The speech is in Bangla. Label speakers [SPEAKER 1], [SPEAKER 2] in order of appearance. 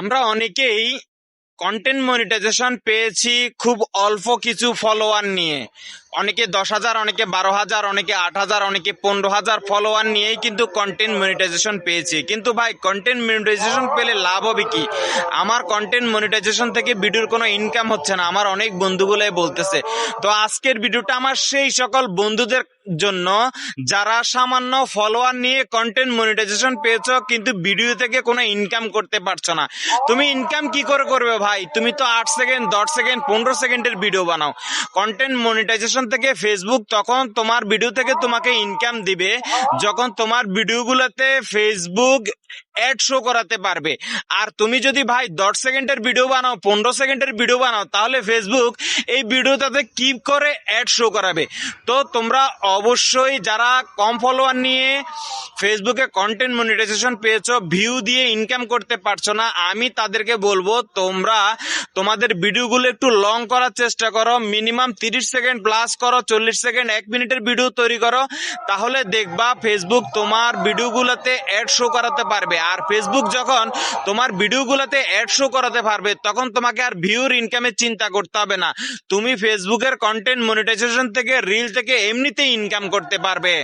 [SPEAKER 1] আমরা অনেকেই কন্টেন্ট মনিটাইজেশন পেয়েছি খুব অল্প কিছু ফলোয়ার নিয়ে। অনেকে 10,000, অনেকে 12,000, অনেকে 8,000, অনেকে 15,000 ফলোয়ার নিয়েই কিন্তু কন্টেন্ট মনিটাইজেশন পেয়েছি। কিন্তু ভাই, কন্টেন্ট মনিটাইজেশন পেলে লাভ হবে কি? আমার কন্টেন্ট মনিটাইজেশন থেকে ভিডিওর কোনো ইনকাম হচ্ছে না, আমার অনেক বন্ধুগুলাই বলতেছে। তো আজকের ভিডিওটা আমার সেই সকল বন্ধুদের জন্য যারা সামান্য ফলোয়ার নিয়ে কন্টেন্ট মনিটাইজেশন পেয়েছো কিন্তু ভিডিও থেকে কোনো ইনকাম করতে পারছো না। তুমি ইনকাম কি করে করবে ভাই? তুমি তো 8 সেকেন্ড, 10 সেকেন্ড, 15 সেকেন্ডের ভিডিও বানাও। কন্টেন্ট মনিটাইজেশন থেকে ফেসবুক তখন তোমার ভিডিও থেকে তোমাকে ইনকাম দিবে যখন তোমার ভিডিওগুলোতে ফেসবুক অ্যাড শো করাতে পারবে। আর তুমি যদি ভাই 10 সেকেন্ডের ভিডিও বানাও, 15 সেকেন্ডের ভিডিও বানাও, তাহলে ফেসবুক এই ভিডিওটাতে কি করে অ্যাড শো করাবে? তো তোমরা অবশ্যই যারা কম ফলোয়ার নিয়ে ফেসবুকে কন্টেন্ট মনিটাইজেশন পেয়েছো, ভিউ দিয়ে ইনকাম করতে পারছো না, আমি তাদেরকে বলবো তোমরা তোমাদের ভিডিওগুলো একটু লং করার চেষ্টা করো। মিনিমাম 30 সেকেন্ড প্লাস করো, 40 সেকেন্ড, 1 মিনিটের ভিডিও তৈরি করো। তাহলে দেখবা ফেসবুক তোমার ভিডিওগুলোতে অ্যাড শো করাতে পারবে। আর ফেসবুক যখন তোমার ভিডিওগুলোতে অ্যাড শো করাতে পারবে তখন তোমাকে আর ভিউর ইনকামের চিন্তা করতে হবে না। তুমি ফেসবুকের কন্টেন্ট মনিটাইজেশন থেকে, রিল থেকে এমনিতেই ইনকাম করতে পারবে।